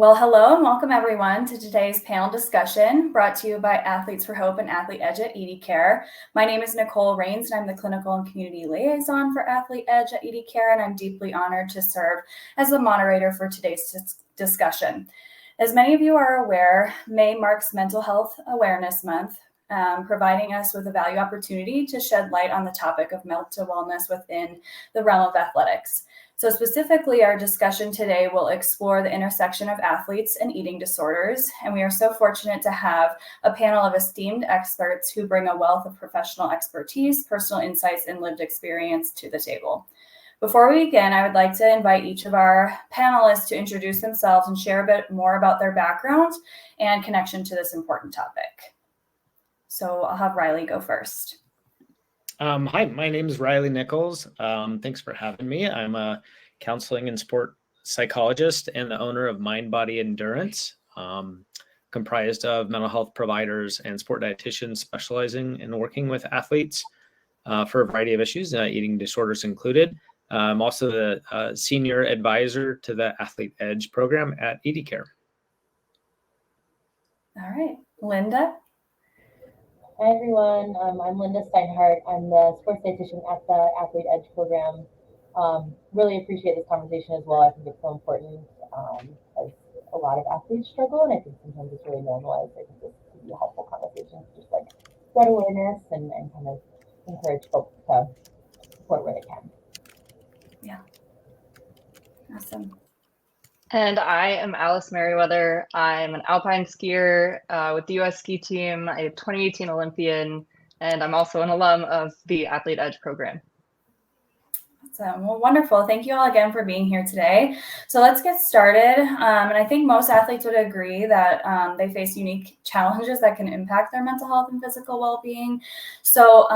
Well, hello and welcome everyone to today's panel discussion brought to you by Athletes for Hope and Athlete Edge at EDCare. My name is Nicole Rains and I'm the Clinical and Community Liaison for Athlete Edge at EDCare, and I'm deeply honored to serve as the moderator for today's discussion. As many of you are aware, May marks Mental Health Awareness Month, providing us with a value opportunity to shed light on the topic of mental wellness within the realm of athletics. So specifically, our discussion today will explore the intersection of athletes and eating disorders, and we are so fortunate to have a panel of esteemed experts who bring a wealth of professional expertise, personal insights, and lived experience to the table. Before we begin, I would like to invite each of our panelists to introduce themselves and share a bit more about their background and connection to this important topic. So I'll have Riley go first. Hi, my name is Riley Nichols. Thanks for having me. I'm a counseling and sport psychologist and the owner of Mind Body Endurance, comprised of mental health providers and sport dietitians specializing in working with athletes for a variety of issues, eating disorders included. I'm also the senior advisor to the Athlete Edge program at EDCare. All right, Linda. Hi everyone, I'm Linda Steinhardt. I'm the sports dietitian at the Athlete Edge program. Really appreciate this conversation as well. I think it's so important as a lot of athletes struggle, and I think sometimes it's really normalized. I think this could be a helpful conversation to just like spread awareness and kind of encourage folks to support where they can. Yeah, awesome. And I am Alice Merryweather. I'm an Alpine skier with the U.S. ski team. I'm a 2018 Olympian, and I'm also an alum of the Athlete Edge program. Awesome. Well, wonderful. Thank you all again for being here today. So let's get started. And I think most athletes would agree that they face unique challenges that can impact their mental health and physical well-being. So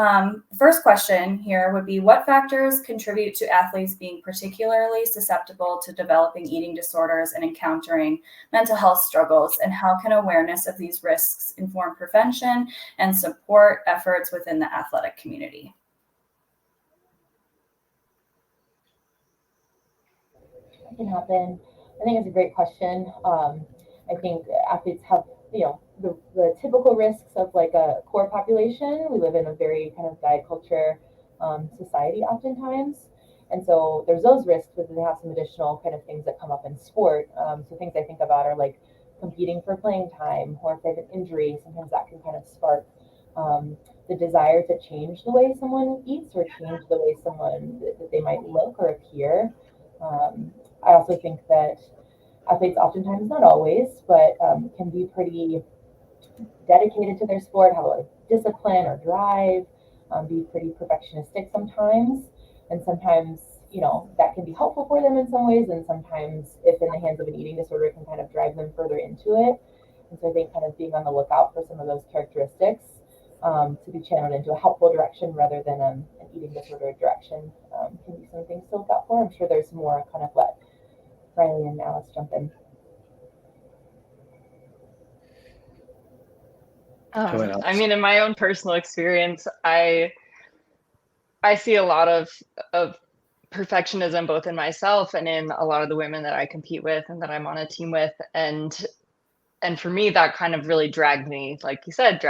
first question here would be, what factors contribute to athletes being particularly susceptible to developing eating disorders and encountering mental health struggles? And how can awareness of these risks inform prevention and support efforts within the athletic community? Can happen. I think it's a great question. I think athletes have, the typical risks of like a core population. We live in a very kind of diet culture society oftentimes. And so there's those risks, but then they have some additional kind of things that come up in sport. So things I think about are like competing for playing time, or if they have an injury, sometimes that can kind of spark the desire to change the way someone eats or change the way that they might look or appear. I also think that athletes oftentimes, not always, but can be pretty dedicated to their sport, have a lot of discipline or drive, be pretty perfectionistic sometimes. And sometimes, that can be helpful for them in some ways. And sometimes, if in the hands of an eating disorder, it can kind of drive them further into it. And so I think kind of being on the lookout for some of those characteristics to be channeled into a helpful direction rather than an eating disorder direction can be some things to look out for. I'm sure there's more. Kind of let Riley and Alice jump in. I mean, in my own personal experience, I see a lot of perfectionism both in myself and in a lot of the women that I compete with and that I'm on a team with. And for me, that kind of really dragged me, like you said,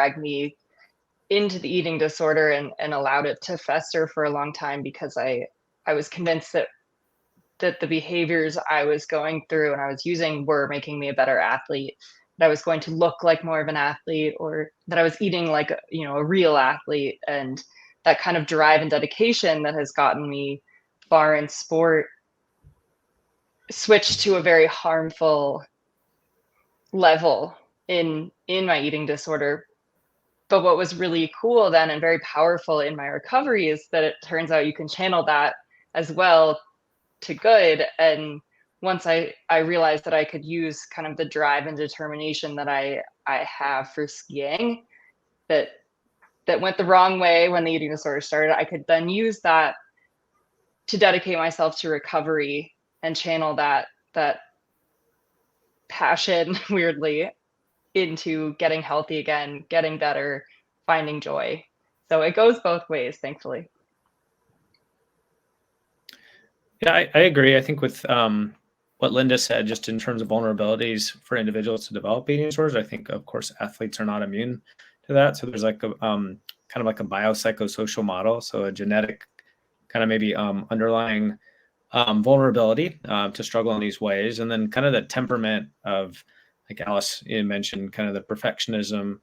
into the eating disorder and allowed it to fester for a long time, because I was convinced that the behaviors I was going through and I was using were making me a better athlete, that I was going to look like more of an athlete, or that I was eating like a real athlete. And that kind of drive and dedication that has gotten me far in sport switched to a very harmful level in my eating disorder. But what was really cool then and very powerful in my recovery is that it turns out you can channel that as well to good. And once I realized that I could use kind of the drive and determination that I have for skiing, that went the wrong way when the eating disorder started, I could then use that to dedicate myself to recovery and channel that passion, weirdly, into getting healthy again, getting better, finding joy. So it goes both ways, thankfully. Yeah, I agree. I think with what Linda said, just in terms of vulnerabilities for individuals to develop eating disorders, I think, of course, athletes are not immune to that. So there's like a kind of like a biopsychosocial model. So a genetic kind of maybe underlying vulnerability to struggle in these ways. And then kind of the temperament of, like Alice mentioned, kind of the perfectionism,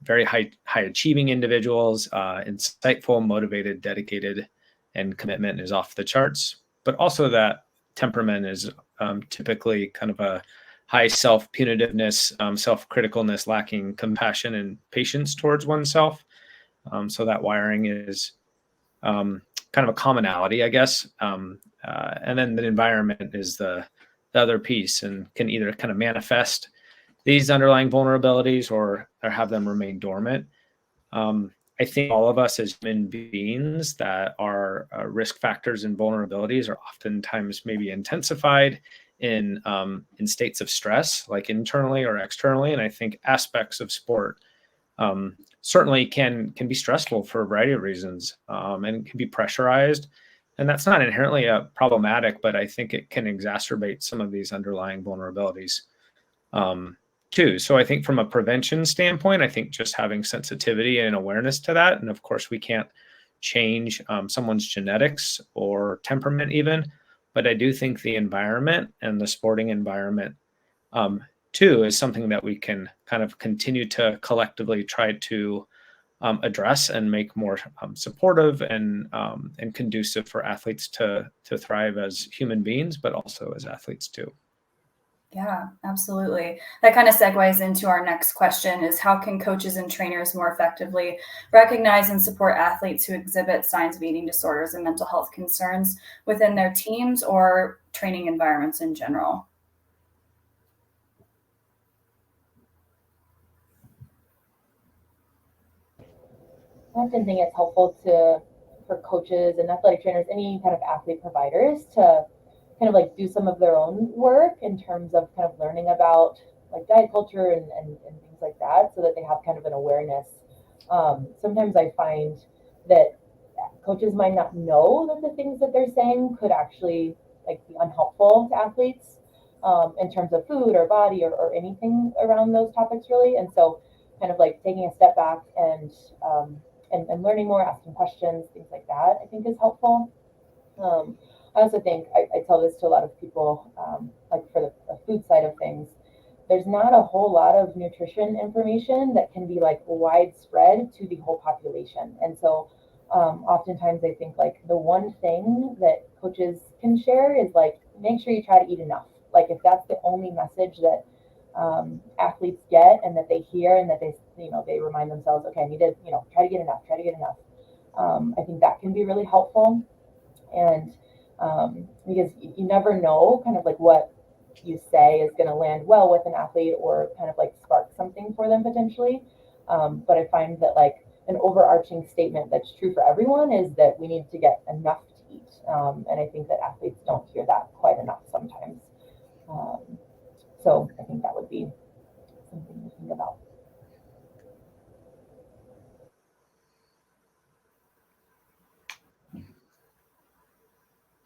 very high achieving individuals, insightful, motivated, dedicated, and commitment is off the charts. But also that temperament is typically kind of a high self-punitiveness, self-criticalness, lacking compassion and patience towards oneself. So that wiring is kind of a commonality, I guess. And then the environment is the other piece, and can either kind of manifest these underlying vulnerabilities or have them remain dormant. I think all of us as human beings that are risk factors and vulnerabilities are oftentimes maybe intensified in states of stress, like internally or externally. And I think aspects of sport certainly can be stressful for a variety of reasons, and can be pressurized. And that's not inherently problematic, but I think it can exacerbate some of these underlying vulnerabilities too. So I think from a prevention standpoint, I think just having sensitivity and awareness to that, and of course we can't change someone's genetics or temperament even, but I do think the environment and the sporting environment too is something that we can kind of continue to collectively try to address and make more supportive and conducive for athletes to thrive as human beings, but also as athletes too. Yeah, absolutely. That kind of segues into our next question is how can coaches and trainers more effectively recognize and support athletes who exhibit signs of eating disorders and mental health concerns within their teams or training environments in general? I often think it's helpful for coaches and athletic trainers, any kind of athlete providers, to kind of like do some of their own work in terms of kind of learning about like diet culture and things like that, so that they have kind of an awareness. Sometimes I find that coaches might not know that the things that they're saying could actually like be unhelpful to athletes in terms of food or body or anything around those topics really. And so kind of like taking a step back and learning more, asking questions, things like that, I think is helpful. I also think I tell this to a lot of people, like for the food side of things, there's not a whole lot of nutrition information that can be like widespread to the whole population. And so oftentimes I think like the one thing that coaches can share is like, make sure you try to eat enough. Like if that's the only message that athletes get and that they hear and that they remind themselves, okay, I need to, try to get enough. I think that can be really helpful. And because you never know kind of like what you say is going to land well with an athlete or kind of like spark something for them potentially. But I find that like an overarching statement that's true for everyone is that we need to get enough to eat. And I think that athletes don't hear that quite enough sometimes. So I think that would be something to think about.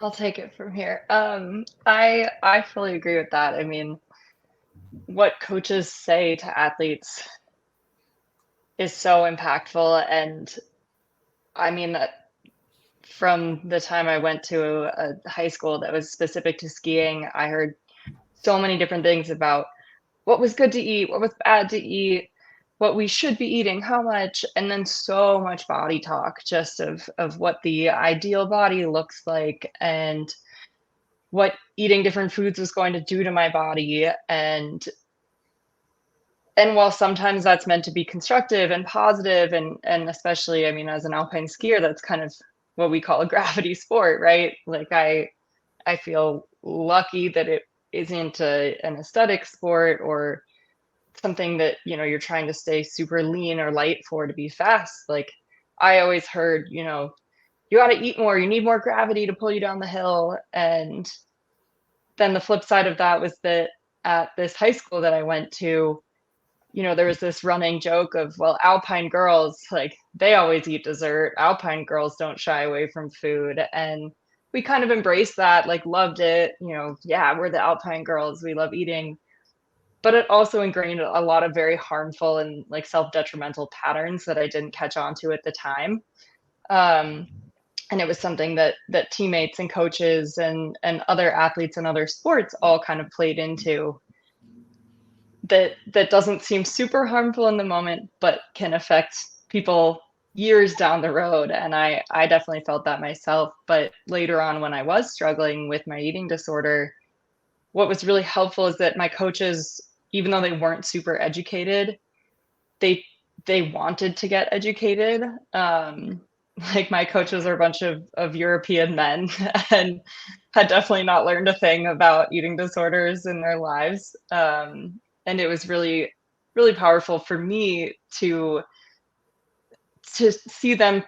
I'll take it from here. I fully agree with that. I mean, what coaches say to athletes is so impactful. And I mean, from the time I went to a high school that was specific to skiing, I heard so many different things about what was good to eat, what was bad to eat, what we should be eating, how much, and then so much body talk just of what the ideal body looks like and what eating different foods was going to do to my body. And while sometimes that's meant to be constructive and positive, and especially, I mean, as an alpine skier, that's kind of what we call a gravity sport, right? Like I feel lucky that it isn't an aesthetic sport or something that, you're trying to stay super lean or light for to be fast. Like I always heard, you got to eat more, you need more gravity to pull you down the hill. And then the flip side of that was that at this high school that I went to, there was this running joke of, well, Alpine girls, like they always eat dessert. Alpine girls don't shy away from food. And we kind of embraced that, like loved it, yeah, we're the Alpine girls, we love eating. But it also ingrained a lot of very harmful and like self-detrimental patterns that I didn't catch on to at the time. And it was something that teammates and coaches and other athletes and other sports all kind of played into, that doesn't seem super harmful in the moment, but can affect people years down the road. And I definitely felt that myself. But later on, when I was struggling with my eating disorder, what was really helpful is that my coaches, even though they weren't super educated, they wanted to get educated. Like my coaches are a bunch of European men and had definitely not learned a thing about eating disorders in their lives. And it was really, really powerful for me to see them,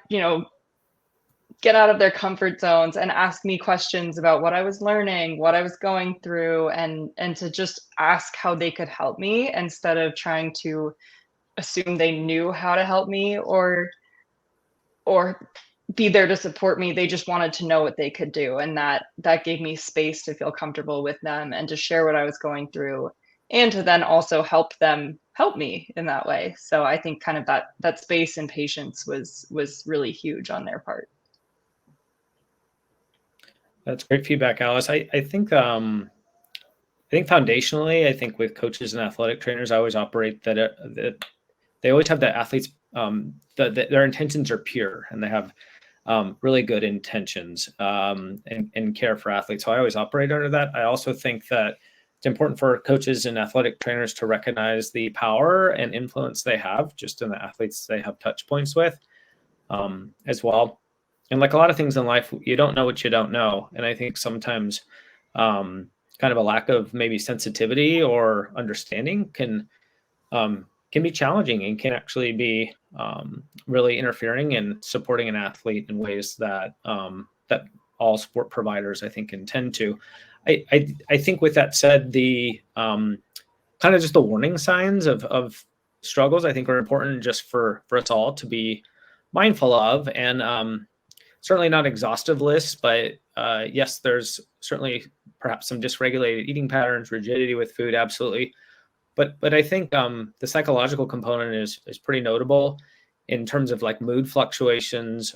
get out of their comfort zones and ask me questions about what I was learning, what I was going through, and to just ask how they could help me instead of trying to assume they knew how to help me or be there to support me. They just wanted to know what they could do. And that gave me space to feel comfortable with them and to share what I was going through, and to then also help them help me in that way. So I think kind of that space and patience was really huge on their part. That's great feedback, Alice. I think foundationally, I think with coaches and athletic trainers, I always operate that they always have the athletes, their intentions are pure, and they have really good intentions and care for athletes. So I always operate under that. I also think that it's important for coaches and athletic trainers to recognize the power and influence they have just in the athletes they have touch points with as well. And like a lot of things in life, you don't know what you don't know. And I think sometimes kind of a lack of maybe sensitivity or understanding can be challenging and can actually be really interfering and supporting an athlete in ways that that all sport providers, I think, intend to. I think with that said, the kind of just the warning signs of struggles, I think, are important just for us all to be mindful of, and certainly not exhaustive lists, but yes, there's certainly perhaps some dysregulated eating patterns, rigidity with food, absolutely. But I think the psychological component is pretty notable in terms of like mood fluctuations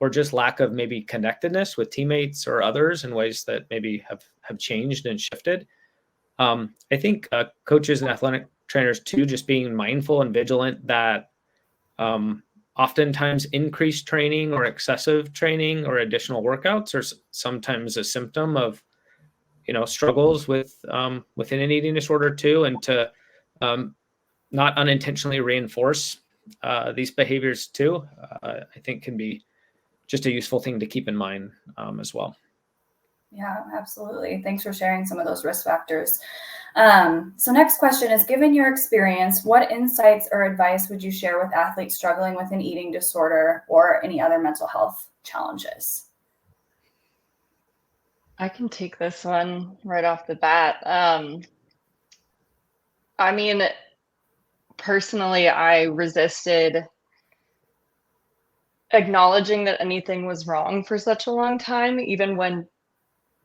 or just lack of maybe connectedness with teammates or others in ways that maybe have changed and shifted. I think coaches and athletic trainers too, just being mindful and vigilant that oftentimes increased training or excessive training or additional workouts are sometimes a symptom of struggles with within an eating disorder too, and to not unintentionally reinforce these behaviors too, I think can be just a useful thing to keep in mind as well. Yeah, absolutely. Thanks for sharing some of those risk factors. So next question is, given your experience, what insights or advice would you share with athletes struggling with an eating disorder or any other mental health challenges? I can take this one right off the bat. I mean, personally, I resisted acknowledging that anything was wrong for such a long time, even when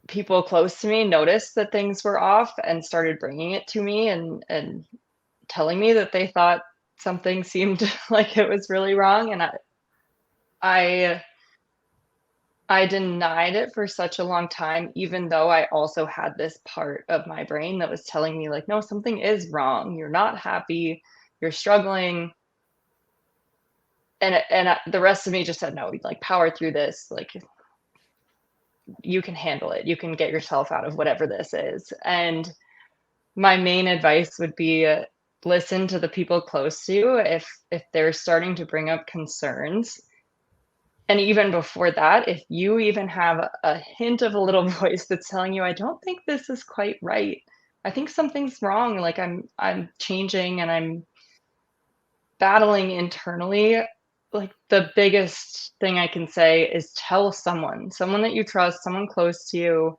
people close to me noticed that things were off and started bringing it to me and telling me that they thought something seemed like it was really wrong. And I denied it for such a long time, even though I also had this part of my brain that was telling me like, no, something is wrong. You're not happy. You're struggling. And the rest of me just said, no, like power through this. Like you can handle it. You can get yourself out of whatever this is. And my main advice would be listen to the people close to you if they're starting to bring up concerns. And even before that, if you even have a hint of a little voice that's telling you, I don't think this is quite right. I think something's wrong. Like I'm changing and I'm battling internally. Like the biggest thing I can say is tell someone that you trust, someone close to you.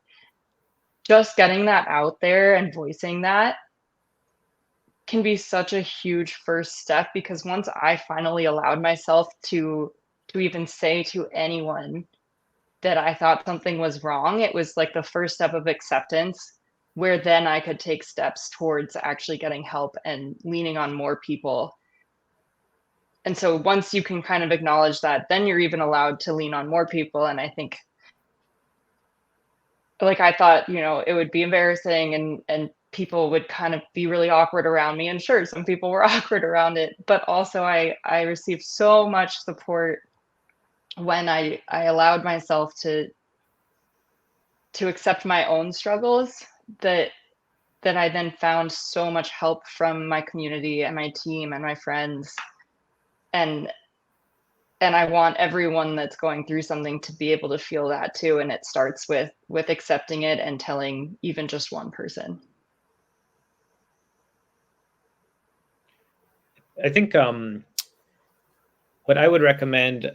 Just getting that out there and voicing that can be such a huge first step, because once I finally allowed myself to even say to anyone that I thought something was wrong, it was like the first step of acceptance, where then I could take steps towards actually getting help and leaning on more people. And so once you can kind of acknowledge that, then you're even allowed to lean on more people. And I think, like, I thought, it would be embarrassing and people would kind of be really awkward around me. And sure, some people were awkward around it, but also I received so much support when I allowed myself to accept my own struggles, that I then found so much help from my community and my team and my friends. And I want everyone that's going through something to be able to feel that too. And it starts with accepting it and telling even just one person. I think what I would recommend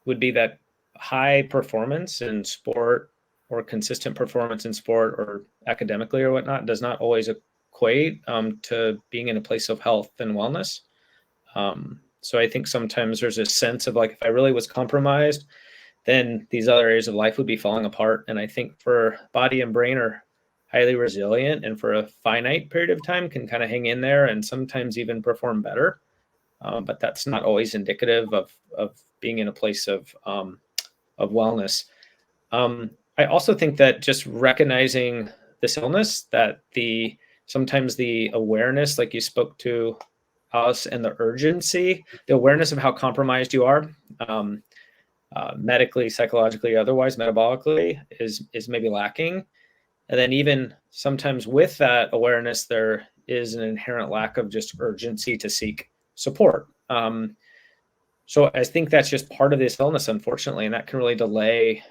would be that high performance in sport or consistent performance in sport or academically or whatnot does not always equate to being in a place of health and wellness. So I think sometimes there's a sense of like, if I really was compromised, then these other areas of life would be falling apart. And I think for body and brain are highly resilient, and for a finite period of time can kind of hang in there and sometimes even perform better. But that's not always indicative of being in a place of wellness. I also think that just recognizing this illness, that sometimes the awareness, like you spoke to us, and the urgency, the awareness of how compromised you are, medically, psychologically, otherwise, metabolically, is maybe lacking. And then even sometimes with that awareness, there is an inherent lack of just urgency to seek support. So I think that's just part of this illness, unfortunately, and that can really delay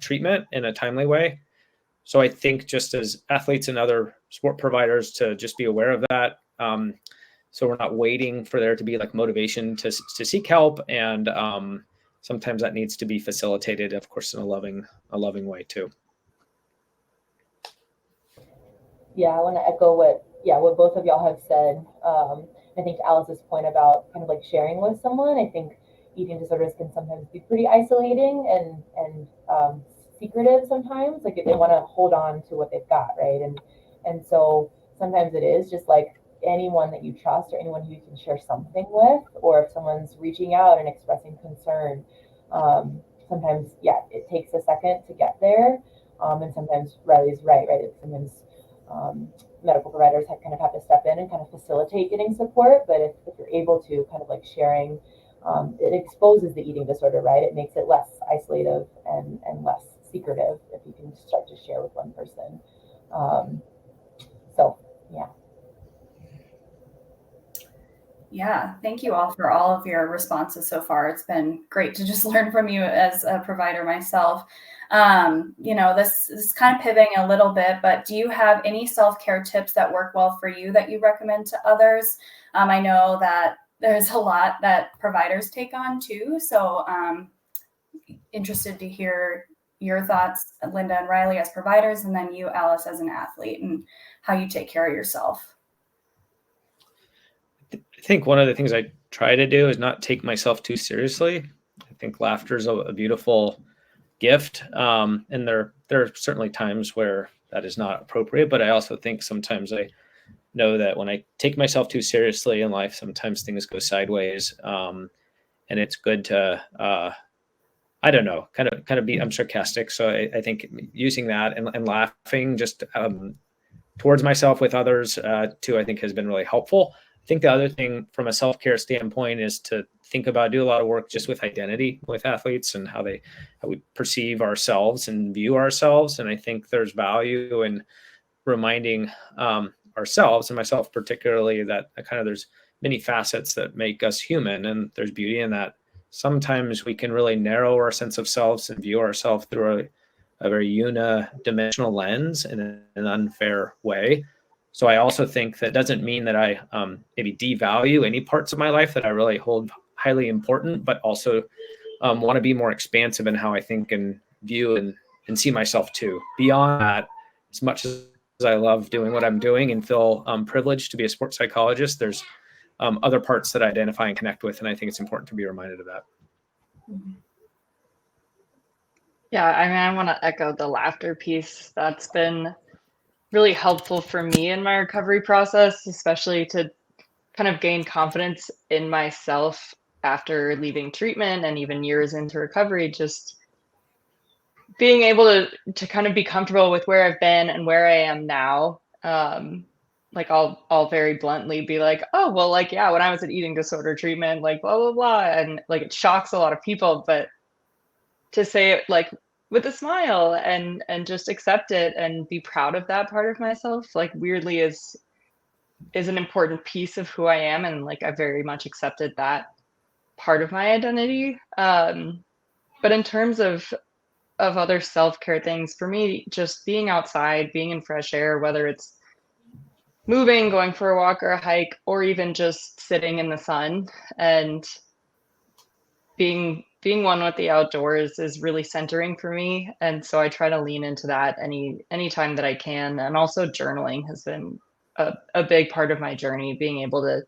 treatment in a timely way. So I think just as athletes and other sport providers to just be aware of that. So we're not waiting for there to be like motivation to seek help. And sometimes that needs to be facilitated, of course, in a loving way too. Yeah, I want to echo what both of y'all have said. I think Alice's point about kind of like sharing with someone, I think eating disorders can sometimes be pretty isolating and secretive sometimes. Like they want to hold on to what they've got, right? And so sometimes it is just like anyone that you trust or anyone who you can share something with, or if someone's reaching out and expressing concern, sometimes, it takes a second to get there. And sometimes Riley's right? Sometimes medical providers kind of have to step in and kind of facilitate getting support. But if you're able to kind of like sharing, it exposes the eating disorder, right? It makes it less isolative and less secretive if you can start to share with one person. So, yeah. Yeah, thank you all for all of your responses so far. It's been great to just learn from you as a provider myself. This is kind of pivoting a little bit, but do you have any self-care tips that work well for you that you recommend to others? I know that there's a lot that providers take on too. So interested to hear your thoughts, Linda and Riley, as providers, and then you, Alice, as an athlete, and how you take care of yourself. I think one of the things I try to do is not take myself too seriously. I think laughter is a beautiful gift. And there are certainly times where that is not appropriate, but I also think sometimes I know that when I take myself too seriously in life, sometimes things go sideways. And it's good to, I don't know, kind of be, I'm sarcastic. So I think using that and laughing just towards myself with others too, I think has been really helpful. I think the other thing from a self-care standpoint is to think about, do a lot of work just with identity with athletes and how we perceive ourselves and view ourselves. And I think there's value in reminding ourselves, and myself particularly, that there's many facets that make us human, and there's beauty in that. Sometimes we can really narrow our sense of selves and view ourselves through a very unidimensional lens in an unfair way. So I also think that doesn't mean that I maybe devalue any parts of my life that I really hold highly important, but also want to be more expansive in how I think and view and see myself too. Beyond that, as much as I love doing what I'm doing and feel privileged to be a sports psychologist, there's other parts that I identify and connect with, and I think it's important to be reminded of that. Yeah, I mean, I want to echo the laughter piece. That's been really helpful for me in my recovery process, especially to kind of gain confidence in myself after leaving treatment and even years into recovery. Just being able to kind of be comfortable with where I've been and where I am now. Like I'll very bluntly be like, oh well, like yeah, when I was at eating disorder treatment, like blah blah blah, and like it shocks a lot of people, but to say it like with a smile and just accept it and be proud of that part of myself, like weirdly is an important piece of who I am, and like I very much accepted that part of my identity. But in terms of other self-care things for me, just being outside, being in fresh air, whether it's moving, going for a walk or a hike, or even just sitting in the sun and being one with the outdoors is really centering for me. And so I try to lean into that any time that I can. And also journaling has been a big part of my journey, being able to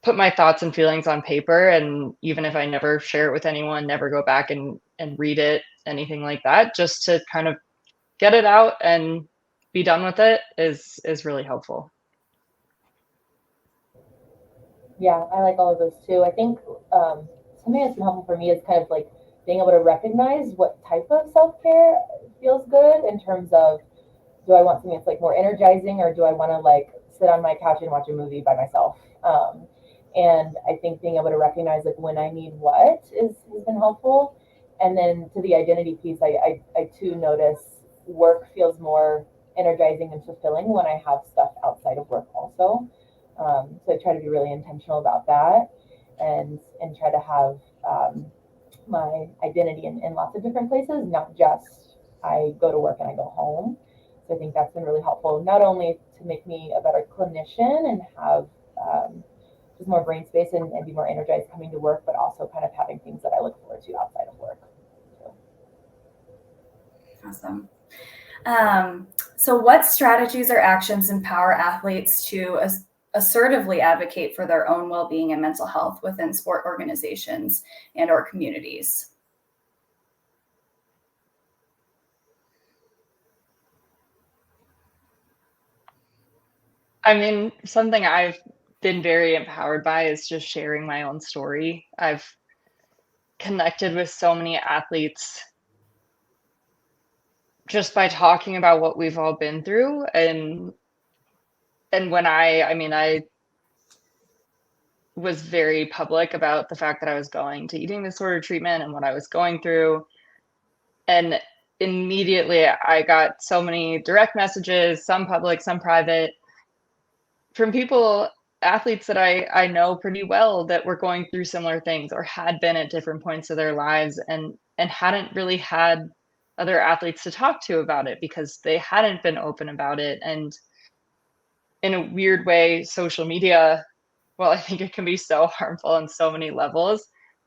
put my thoughts and feelings on paper. And even if I never share it with anyone, never go back and read it, anything like that, just to kind of get it out and be done with it is really helpful. Yeah, I like all of those too. I think something that's been helpful for me is kind of like being able to recognize what type of self-care feels good in terms of, do I want something that's like more energizing, or do I want to like sit on my couch and watch a movie by myself? And I think being able to recognize like when I need what has been helpful. And then to the identity piece, I too notice work feels more energizing and fulfilling when I have stuff outside of work also. So I try to be really intentional about that, and try to have my identity in lots of different places, not just I go to work and I go home. So I think that's been really helpful, not only to make me a better clinician and have just more brain space and be more energized coming to work, but also kind of having things that I look forward to outside of work. So. Awesome. So what strategies or actions empower athletes to assertively advocate for their own well-being and mental health within sport organizations and or communities? I mean, something I've been very empowered by is just sharing my own story. I've connected with so many athletes just by talking about what we've all been through. And when I was very public about the fact that I was going to eating disorder treatment and what I was going through. And immediately I got so many direct messages, some public, some private, from people, athletes that I know pretty well that were going through similar things or had been at different points of their lives and hadn't really had other athletes to talk to about it because they hadn't been open about it. And in a weird way, social media, well, I think it can be so harmful on so many levels.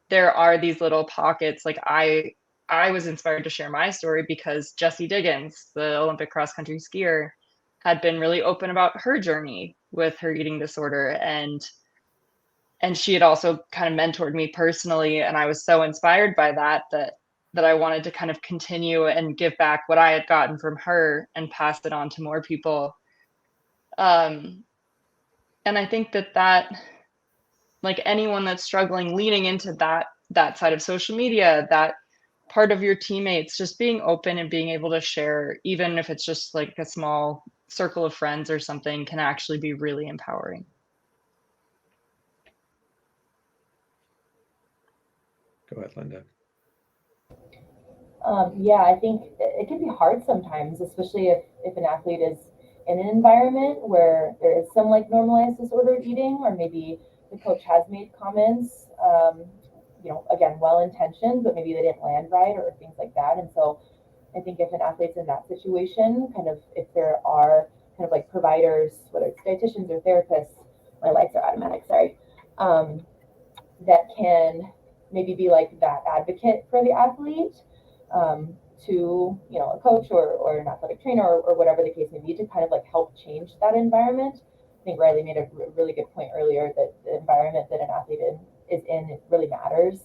There are these little pockets. Like I was inspired to share my story because Jessie Diggins, the Olympic cross country skier, had been really open about her journey with her eating disorder, and she had also kind of mentored me personally, and I was so inspired by that I wanted to kind of continue and give back what I had gotten from her and pass it on to more people. And I think that like anyone that's struggling, leaning into that side of social media, that part of your teammates, just being open and being able to share, even if it's just like a small circle of friends or something, can actually be really empowering. Go ahead, Linda. Yeah, I think it can be hard sometimes, especially if an athlete is in an environment where there is some like normalized disordered eating, or maybe the coach has made comments, again, well-intentioned, but maybe they didn't land right or things like that. And so I think if an athlete's in that situation, kind of if there are kind of like providers, whether it's dietitians or therapists, my lights are automatic, sorry, that can maybe be like that advocate for the athlete, to a coach or an athletic trainer or whatever the case may be, to kind of like help change that environment. I think Riley made a really good point earlier that the environment that an athlete is in, it really matters,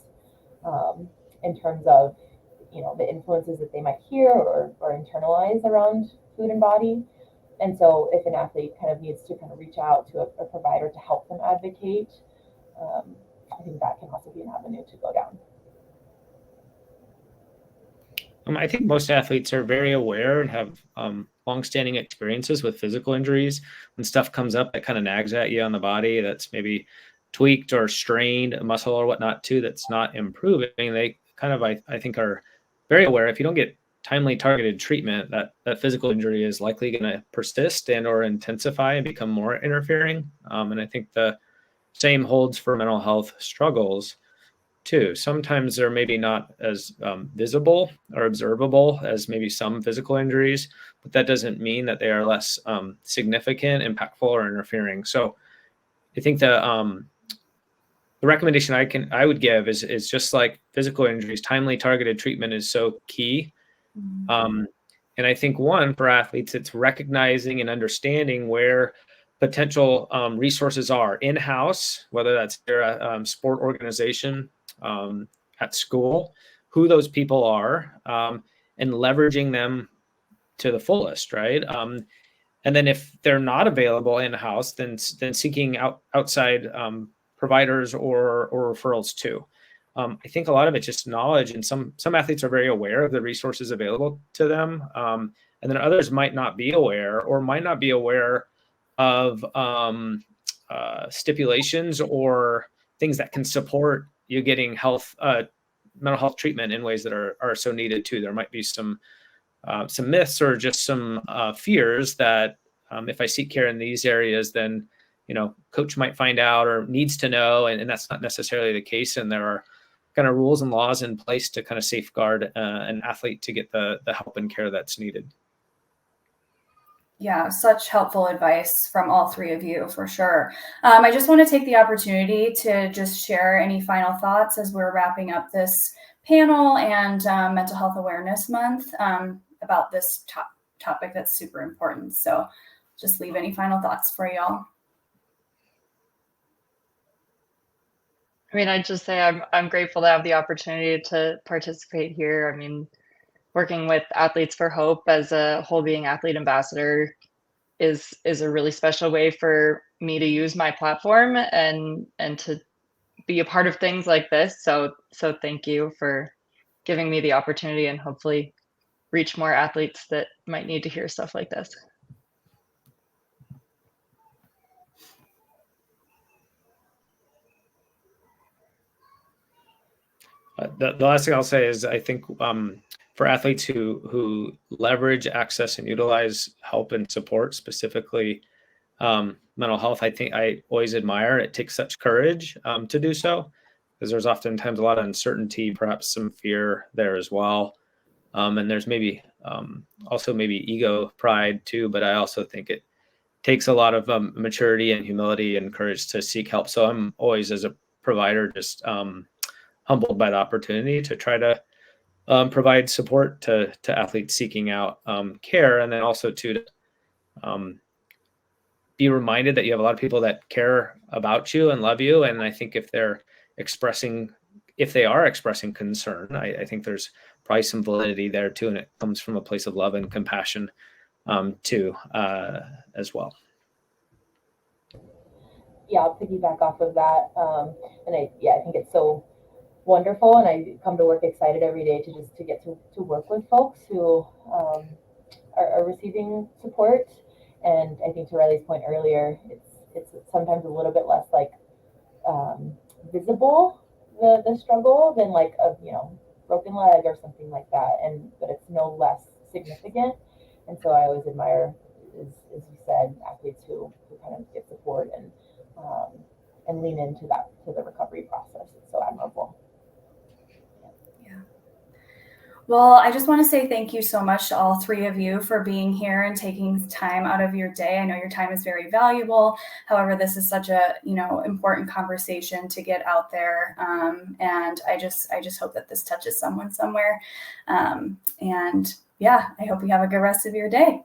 in terms of the influences that they might hear or internalize around food and body. And so if an athlete kind of needs to kind of reach out to a provider to help them advocate, I think that can also be an avenue to go down. I think most athletes are very aware and have longstanding experiences with physical injuries. When stuff comes up that kind of nags at you on the body, that's maybe tweaked or strained, a muscle or whatnot too, that's not improving, they kind of, I think, are very aware if you don't get timely targeted treatment, that physical injury is likely going to persist and or intensify and become more interfering. And I think the same holds for mental health struggles too. Sometimes they're maybe not as visible or observable as maybe some physical injuries, but that doesn't mean that they are less significant, impactful, or interfering. So I think the recommendation I would give is just like physical injuries, timely targeted treatment is so key. And I think one, for athletes, it's recognizing and understanding where potential resources are in-house, whether that's their sport organization, at school, who those people are, and leveraging them to the fullest, right? And then if they're not available in-house, then seeking outside providers or referrals too. I think a lot of it's just knowledge, and some athletes are very aware of the resources available to them, and then others might not be aware or might not be aware of stipulations or things that can support you getting mental health treatment in ways that are so needed too. There might be some myths or just some fears that if I seek care in these areas, then coach might find out or needs to know, and that's not necessarily the case. And there are kind of rules and laws in place to kind of safeguard an athlete to get the help and care that's needed. Yeah, such helpful advice from all three of you, for sure. I just want to take the opportunity to just share any final thoughts as we're wrapping up this panel and Mental Health Awareness Month about this topic that's super important. So just leave any final thoughts for y'all. I mean, I'd just say I'm grateful to have the opportunity to participate here. I mean, working with Athletes for Hope as a whole being athlete ambassador is a really special way for me to use my platform and to be a part of things like this. So thank you for giving me the opportunity, and hopefully reach more athletes that might need to hear stuff like this. The last thing I'll say is I think for athletes who leverage, access, and utilize help and support, specifically mental health, I think I always admire it. Takes such courage to do so, because there's oftentimes a lot of uncertainty, perhaps some fear there as well. And there's maybe also maybe ego, pride too, but I also think it takes a lot of maturity and humility and courage to seek help. So I'm always, as a provider, just humbled by the opportunity to try to provide support to athletes seeking out care, and then also to be reminded that you have a lot of people that care about you and love you. And I think if they are expressing concern, I think there's probably some validity there too, and it comes from a place of love and compassion too as well. Yeah, I'll piggyback off of that, and I think it's so wonderful, and I come to work excited every day to get to work with folks who are receiving support. And I think to Riley's point earlier, it's sometimes a little bit less like visible, the struggle, than like a broken leg or something like that, but it's no less significant. And so I always admire, as you said, athletes who kind of get support and lean into the recovery process. It's so admirable. Well, I just want to say thank you so much to all three of you for being here and taking time out of your day. I know your time is very valuable. However, this is such a important conversation to get out there, and I just hope that this touches someone somewhere. And yeah, I hope you have a good rest of your day.